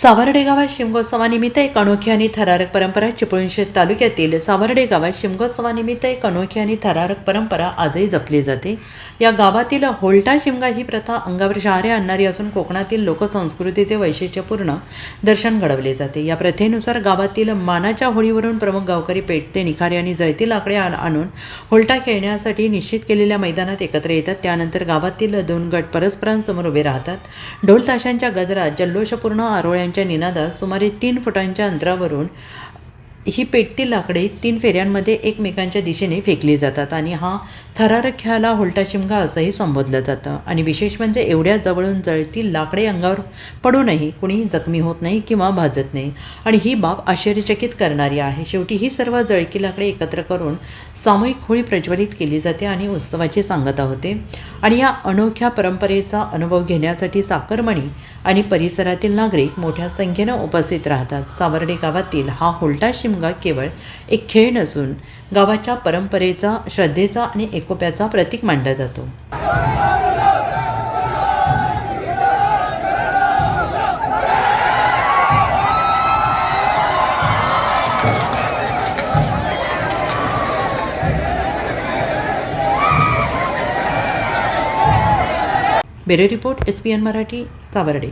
सावर्डे गावात शिमगोत्सवानिमित्त एक अनोखी आणि थरारक परंपरा चिपळूण तालुक्यातील सावर्डे गावात शिमगोत्सवानिमित्त एक अनोखी आणि थरारक परंपरा आजही जपली जाते। या गावातील होल्टा शिमगा ही प्रथा अंगावर शहारे आणणारी असून कोकणातील लोकसंस्कृतीचे वैशिष्ट्यपूर्ण दर्शन घडवले जाते। या प्रथेनुसार गावातील मानाच्या होळीवरून प्रमुख गावकरी पेटते निखारे आणि जळती लाकडे आणून होल्टा खेळण्यासाठी निश्चित केलेल्या मैदानात एकत्र येतात। त्यानंतर गावातील दोन गट परस्परांसमोर उभे राहतात। ढोल ताशांच्या गजरात जल्लोषपूर्ण आरोळ्यांच्या निनादात सुमारे 3 फुटांच्या अंतरावरून ही पेटती लाकडे 3 फेऱ्यांमध्ये एकमेकांच्या दिशेने फेकली जातात आणि हा थरारक खेळाला होल्टा शिमगा असंही संबोधलं जातं। आणि विशेष म्हणजे एवढ्या जवळून जळती लाकडे अंगावर पडूनही कुणीही जखमी होत नाही किंवा भाजत नाही आणि ही बाब आश्चर्यचकित करणारी आहे। शेवटी ही सर्व जळकी लाकडे एकत्र करून सामूहिक होळी प्रज्वलित केली जाते आणि उत्सवाची सांगता होते। आणि या अनोख्या परंपरेचा अनुभव घेण्यासाठी साखरमणी आणि परिसरातील नागरिक मोठ्या संख्येनं उपस्थित राहतात। सावर्डे गावातील हा होल्टा शिमगा केवळ एक खेळ नसून गावाच्या परंपरेचा, श्रद्धेचा आणि एकोप्याचा प्रतीक मानला जातो। Bureau report SPN Marathi, Sawarde.